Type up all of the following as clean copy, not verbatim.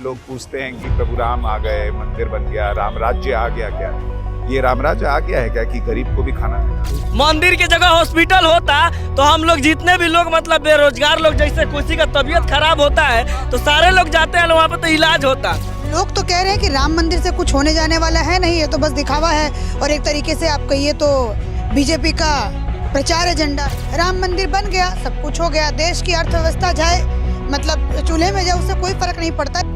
लोग पूछते हैं कि प्रभु राम आ गए, मंदिर बन गया, राम राज्य आ गया। क्या ये राम राज्य आ गया है क्या कि गरीब को भी खाना मिलता? मंदिर की जगह हॉस्पिटल होता तो हम लोग जितने भी लोग मतलब बेरोजगार लोग, जैसे किसी का तबीयत खराब होता है तो सारे लोग जाते हैं वहाँ पे तो इलाज होता। लोग तो कह रहे हैं कि राम मंदिर से कुछ होने जाने वाला है नहीं, ये तो बस दिखावा है और एक तरीके से आप कहिए तो बीजेपी का प्रचार एजेंडा। राम मंदिर बन गया, सब कुछ हो गया, देश की अर्थव्यवस्था जाए मतलब चूल्हे में जाए, उससे कोई फर्क नहीं पड़ता।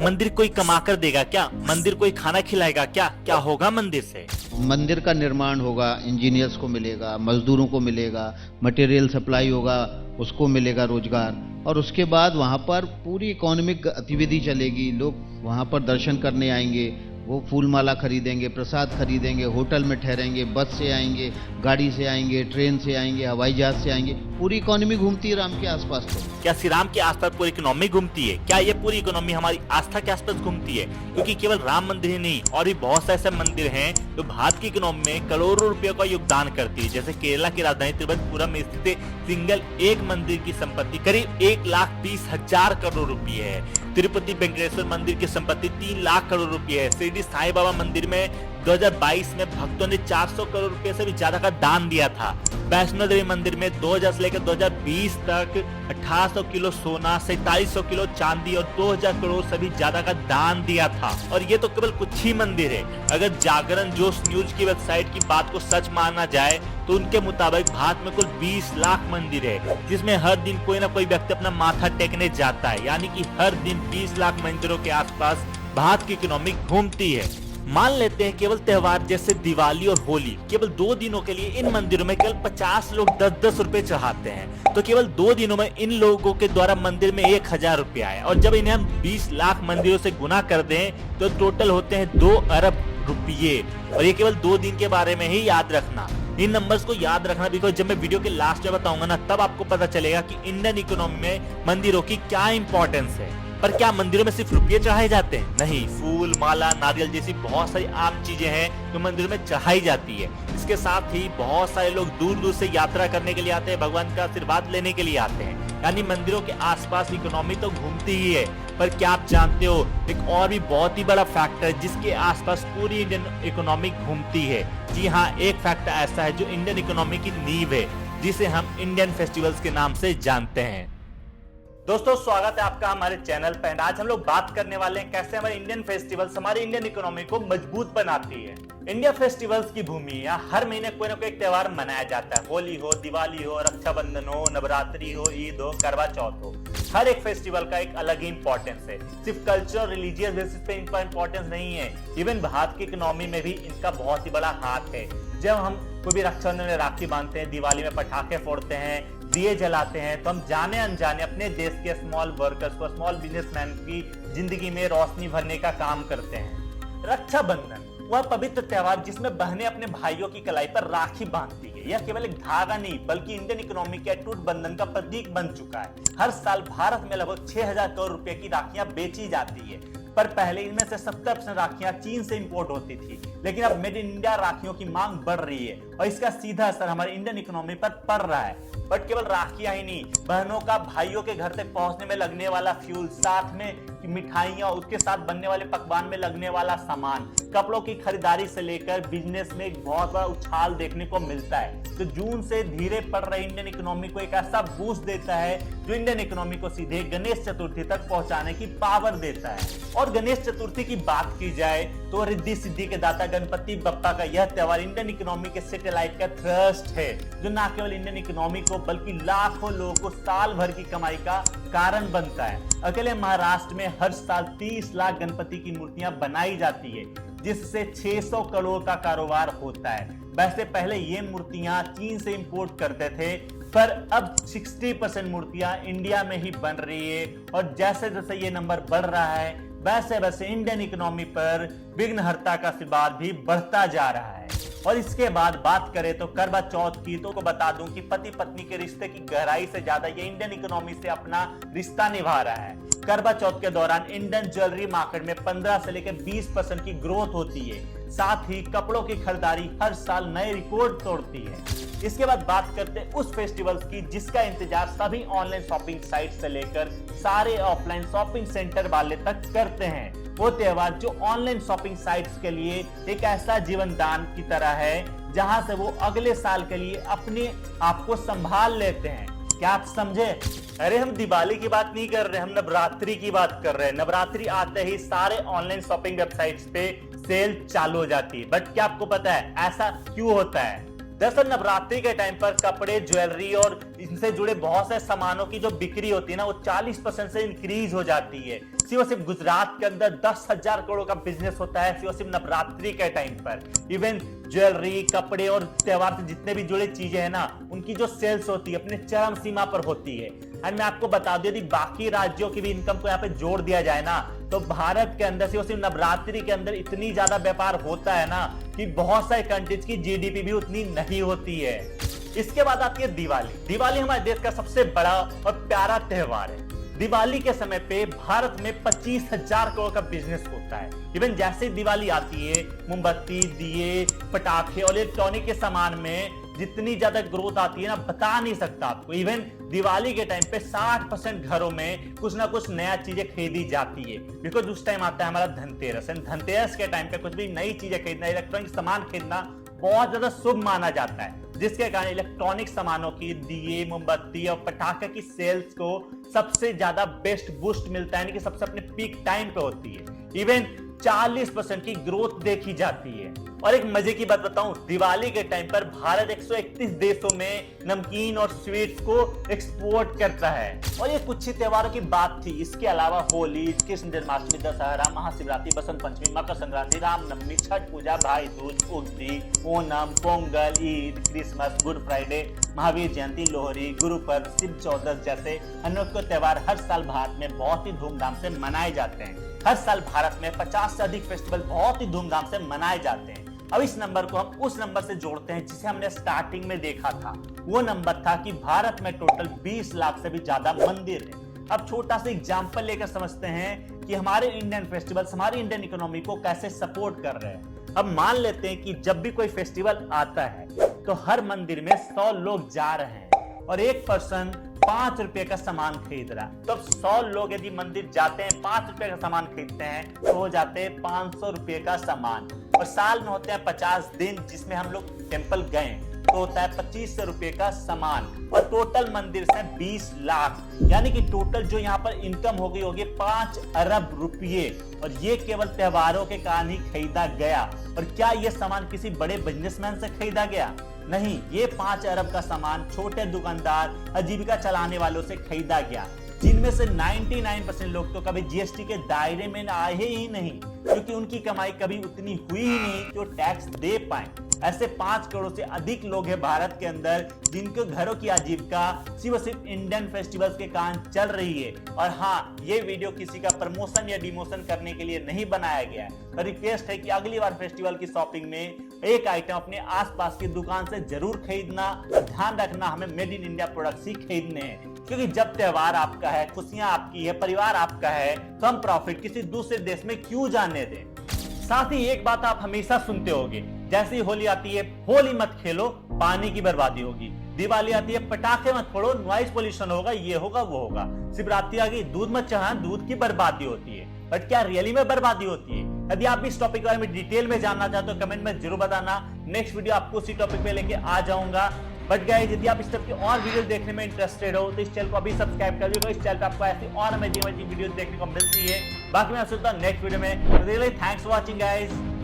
मंदिर कोई कमा कर देगा क्या? मंदिर कोई खाना खिलाएगा क्या? क्या होगा मंदिर से? मंदिर का निर्माण होगा, इंजीनियर्स को मिलेगा, मजदूरों को मिलेगा, मटेरियल सप्लाई होगा, उसको मिलेगा रोजगार, और उसके बाद वहाँ पर पूरी इकोनॉमिक गतिविधि चलेगी। लोग वहाँ पर दर्शन करने आएंगे, वो फूल माला खरीदेंगे, प्रसाद खरीदेंगे, होटल में ठहरेंगे, बस से आएंगे, गाड़ी से आएंगे, ट्रेन से आएंगे, हवाई जहाज से आएंगे। पूरी इकोनॉमी घूमती है राम के आसपास। तो क्या श्री राम के आसपास पूरी इकोनॉमी घूमती है? क्या ये पूरी इकोनॉमी हमारी आस्था के आसपास घूमती है? क्योंकि केवल राम मंदिर ही नहीं, और भी बहुत से ऐसे मंदिर हैं जो भारत की इकोनॉमी में करोड़ों रुपयों का योगदान करती है। जैसे केरला की राजधानी तिरुवनंतपुरम में स्थित सिंगल एक मंदिर की संपत्ति करीब 1,20,000 करोड़ रुपए है। तिरुपति वेंकटेश्वर मंदिर की संपत्ति 3 लाख करोड़ रुपए है। शिरडी साईं बाबा मंदिर में 2022 में भक्तों ने 400 करोड़ रुपए से भी ज्यादा का दान दिया था। वैष्णो देवी मंदिर में 2000 से लेकर 2020 तक 1800 किलो सोना, 4700 किलो चांदी और 2000 करोड़ से भी ज्यादा का दान दिया था। और ये तो केवल कुछ ही मंदिर है। अगर जागरण जोश न्यूज की वेबसाइट की बात को सच माना जाए तो उनके मुताबिक भारत में कुल 20 लाख मंदिर है, जिसमें हर दिन कोई ना कोई व्यक्ति अपना माथा टेकने जाता है। यानी कि हर दिन 20 लाख मंदिरों के आसपास भारत की इकोनॉमी घूमती है। मान लेते हैं केवल त्योहार जैसे दिवाली और होली, केवल 2 दिनों के लिए इन मंदिरों में केवल 50 लोग 10-10 रुपए चढ़ाते हैं, तो केवल 2 दिनों में इन लोगों के द्वारा मंदिर में 1000 रुपया है। और जब इन्हें हम 20 लाख मंदिरों से गुना कर दें तो टोटल होते हैं 2 अरब रुपये। और ये केवल 2 दिन के बारे में ही याद रखना। इन नंबर्स को याद रखना, बिकॉज जब मैं वीडियो के लास्ट में बताऊंगा ना, तब आपको पता चलेगा कि इंडियन इकोनॉमी में मंदिरों की क्या इंपॉर्टेंस है। पर क्या मंदिरों में सिर्फ रुपये चढ़ाए जाते हैं? नहीं, फूल माला, नारियल जैसी बहुत सारी आम चीजें हैं जो मंदिर में चढ़ाई जाती है। इसके साथ ही बहुत सारे लोग दूर दूर से यात्रा करने के लिए आते हैं, भगवान का आशीर्वाद लेने के लिए आते हैं। यानी मंदिरों के आसपास इकोनॉमी तो घूमती ही है, पर क्या आप जानते हो एक और भी बहुत ही बड़ा फैक्टर है जिसके आसपास पूरी इंडियन इकोनॉमी घूमती है। जी हाँ, एक फैक्टर ऐसा है जो इंडियन इकोनॉमी की नींव है, जिसे हम इंडियन फेस्टिवल्स के नाम से जानते हैं। दोस्तों, स्वागत है आपका हमारे चैनल पे। आज हम लोग बात करने वाले हैं कैसे हमारे इंडियन फेस्टिवल्स हमारी इंडियन इकोनॉमी को मजबूत बनाती है। इंडिया फेस्टिवल्स की भूमि है। यहाँ हर महीने कोई ना कोई एक त्योहार मनाया जाता है। होली हो, दिवाली हो, रक्षाबंधन हो, नवरात्रि हो, ईद हो, करवा चौथ हो। हर एक फेस्टिवल का एक अलग ही इंपॉर्टेंस है। सिर्फ कल्चर रिलीजियस बेसिस पे इनका इंपॉर्टेंस नहीं है, इवन भारत की इकोनॉमी में भी इनका बहुत ही बड़ा हाथ है। जब हम कोई भी रक्षाबंधन में राखी बांधते हैं, दिवाली में पटाखे फोड़ते हैं, दिए जलाते हैं, तो हम जाने अनजाने अपने देश के स्मॉल वर्कर्स को, स्मॉल बिजनेसमैन की जिंदगी में रोशनी भरने का काम करते हैं। रक्षाबंधन वह पवित्र त्योहार जिसमें बहनें अपने भाइयों की कलाई पर राखी बांधती है। यह केवल एक धागा नहीं बल्कि इंडियन इकोनॉमी के अटूट बंधन का प्रतीक बन चुका है। हर साल भारत में लगभग 6000 करोड़ रुपए की राखियां बेची जाती है, पर पहले इनमें से 70% राखियां चीन से इंपोर्ट होती थी, लेकिन अब मेड इन इंडिया राखियों की मांग बढ़ रही है और इसका सीधा असर हमारी इंडियन इकोनॉमी पर पड़ रहा है। बट केवल राखियां ही नहीं, बहनों का भाइयों के घर तक पहुंचने में लगने वाला फ्यूल, साथ में मिठाइयां, उसके साथ बनने वाले पकवान में लगने वाला सामान, कपड़ों की खरीदारी से लेकर बिजनेस में एक बहुत बड़ा उछाल देखने को मिलता है। तो जून से धीरे पड़ रही इंडियन इकोनॉमी को एक ऐसा बूस्ट देता है जो इंडियन इकोनॉमी को सीधे गणेश चतुर्थी तक पहुंचाने की पावर देता है। और गणेश चतुर्थी की बात की जाए तो रिद्धि सिद्धि के दाता गणपति बप्पा का यह त्योहार इंडियन इकोनॉमी के सैटेलाइट का थ्रस्ट है, जो न केवल इंडियन इकोनॉमी को बल्कि लाखों लोगों को साल भर की कमाई का कारण बनता है। अकेले महाराष्ट्र में हर साल 30 लाख गणपति की मूर्तियां बनाई जाती है, जिससे 600 करोड़ का कारोबार होता है। वैसे पहले ये मूर्तियां चीन से इंपोर्ट करते थे, पर अब 60% मूर्तियां इंडिया में ही बन रही है। और जैसे जैसे ये नंबर बढ़ रहा है, वैसे वैसे इंडियन इकोनॉमी पर विघ्नहर्ता का आशीर्वाद भी बढ़ता जा रहा है। और इसके बाद बात करें तो करवा चौथ की, तो को बता दूं कि पति पत्नी के रिश्ते की गहराई से ज्यादा ये इंडियन इकोनॉमी से अपना रिश्ता निभा रहा है। करवा चौथ के दौरान इंडियन ज्वेलरी मार्केट में 15 से लेकर 20% की ग्रोथ होती है, साथ ही कपड़ों की खरीदारी हर साल नए रिकॉर्ड तोड़ती है। इसके बाद बात करते हैं उस फेस्टिवल्स की जिसका इंतजार सभी ऑनलाइन शॉपिंग साइट से लेकर सारे ऑफलाइन शॉपिंग सेंटर वाले तक करते हैं। वो त्योहार जो ऑनलाइन शॉपिंग साइट्स के लिए एक ऐसा जीवन दान की तरह है जहां से वो अगले साल के लिए अपने आप को संभाल लेते हैं। क्या आप समझे? अरे हम दिवाली की बात नहीं कर रहे, हम नवरात्रि की बात कर रहे हैं। नवरात्रि आते ही सारे ऑनलाइन शॉपिंग वेबसाइट्स पे सेल चालू हो जाती है। बट क्या आपको पता है ऐसा क्यों होता है? दरअसल नवरात्रि के टाइम पर कपड़े, ज्वेलरी और इनसे जुड़े बहुत से सामानों की जो बिक्री होती है ना, वो 40% से इंक्रीज हो जाती है। सिर्फ गुजरात के अंदर 10,000 करोड़ का बिजनेस होता है सिर्फ नवरात्रि के टाइम पर। इवन ज्वेलरी, कपड़े और त्योहार से जितने भी जुड़े चीजें हैं ना, उनकी जो सेल्स होती है अपने चरम सीमा पर होती है। और मैं आपको बता दूं, यदि बाकी राज्यों की भी इनकम को यहाँ पे जोड़ दिया जाए ना, तो भारत के अंदर सिर्फ नवरात्रि के अंदर इतनी ज्यादा व्यापार होता है ना कि बहुत सारे कंट्रीज की जीडीपी भी उतनी नहीं होती है। इसके बाद आती है दिवाली। दिवाली हमारे देश का सबसे बड़ा और प्यारा त्योहार है। दिवाली के समय पे भारत में 25,000 करोड़ का बिजनेस होता है। इवन जैसे दिवाली आती है, मोमबत्ती, दिए, पटाखे और इलेक्ट्रॉनिक के सामान में जितनी ज्यादा ग्रोथ आती है ना, बता नहीं सकता आपको। इवन दिवाली के टाइम पे 60% घरों में कुछ ना कुछ नया चीजें खरीदी जाती है, बिकॉज उस टाइम आता है हमारा धनतेरस। धनतेरस के टाइम पे कुछ भी नई चीजें खरीदना, इलेक्ट्रॉनिक सामान खरीदना बहुत ज्यादा शुभ माना जाता है, जिसके कारण इलेक्ट्रॉनिक सामानों की, दिए, मोमबत्ती और पटाखे की सेल्स को सबसे ज्यादा बेस्ट बूस्ट मिलता है, यानी कि सबसे अपने पीक टाइम पे होती है। इवन 40% की ग्रोथ देखी जाती है। और एक मजे की बात बताऊं, दिवाली के टाइम पर भारत 131 देशों में नमकीन और स्वीट्स को एक्सपोर्ट करता है। और ये कुछ ही त्योहारों की बात थी। इसके अलावा Holi, Krishna Janmashtami, Dussehra, Mahashivratri, Basant Panchami, Makar Sankranti, Ramnavami, Chhath Puja, Bhai Dooj, Ugadi, Onam, Pongal, Eid, Christmas, Good Friday, Mahavir Jayanti, Lohri, Guru Parv, Shiv चौदस जैसे अनेकों त्योहार हर साल भारत में बहुत ही धूमधाम से मनाए जाते हैं। हर साल भारत में 50 से अधिक फेस्टिवल बहुत ही धूमधाम से मनाए जाते हैं। अब इस नंबर को हम उस नंबर से जोड़ते हैं जिसे हमने स्टार्टिंग में देखा था। वो नंबर था कि भारत में टोटल 20 लाख से भी ज्यादा मंदिर है। अब छोटा सा एग्जांपल लेकर समझते हैं कि हमारे इंडियन फेस्टिवल्स हमारी इंडियन इकोनॉमी को कैसे सपोर्ट कर रहे हैं। अब मान लेते हैं कि जब भी कोई फेस्टिवल आता है तो हर मंदिर में 100 लोग जा रहे हैं और एक पर्सन 5 रुपए का सामान खरीद रहा है। तो अब 100 लोग यदि मंदिर जाते हैं, 5 रुपए का सामान खरीदते हैं, तो हो जाते हैं 500 रुपए का सामान। और साल में होते हैं 50 दिन जिसमें हम लोग टेम्पल गए, तो होता है 2500 रुपए का सामान। और टोटल मंदिर से 20 लाख, यानी कि टोटल जो यहाँ पर इनकम होगी 5 अरब रुपये। और ये केवल त्योहारों के कारण ही खरीदा गया। और क्या ये सामान किसी बड़े बिजनेसमैन से खरीदा गया? नहीं, ये 5 अरब का सामान छोटे दुकानदार, आजीविका चलाने वालों से खरीदा गया, जिनमें से 99% लोग तो कभी जीएसटी के दायरे में आए ही नहीं, क्योंकि उनकी कमाई कभी उतनी हुई ही नहीं कि वो टैक्स दे पाए। ऐसे 5 करोड़ से अधिक लोग हैं भारत के अंदर जिनके घरों की आजीविका सिर्फ इंडियन फेस्टिवल्स के कारण चल रही है। और हाँ, ये वीडियो किसी का प्रमोशन या डिमोशन करने के लिए नहीं बनाया गया है। रिक्वेस्ट है कि अगली बार फेस्टिवल की शॉपिंग में एक आइटम अपने आसपास की दुकान से जरूर खरीदना। ध्यान रखना, हमें मेड इन इंडिया प्रोडक्ट्स ही खरीदने हैं, क्योंकि जब त्योहार आपका है, खुशियां आपकी है, परिवार आपका है, तो हम प्रॉफिट किसी दूसरे देश में क्यों जाने दें। साथ ही एक बात आप हमेशा सुनते होंगे, जैसे ही होली आती है, होली मत खेलो, पानी की बर्बादी होगी। दिवाली आती है, पटाखे मत फोड़ो, नॉइज पोल्यूशन होगा, ये होगा वो होगा। शिवरात्रि आ गई, दूध मत चढ़ाना, दूध की बर्बादी होती है। बट क्या रियली में बर्बादी होती है? यदि आप इस टॉपिक के बारे में डिटेल में जानना चाहते हो कमेंट में जरूर बताना। नेक्स्ट वीडियो आपको उसी टॉपिक पे लेके आ जाऊंगा। बट गाइस, यदि आप इस टाइप की और वीडियो देखने में इंटरेस्टेड हो तो इस चैनल को अभी सब्सक्राइब कर लीजिएगा। इस चैनल पे आपको ऐसी और अमेजिंग वीडियो देखने को मिलती है। बाकी मैं आपसे नेक्स्ट वीडियो में। Thanks for watching guys.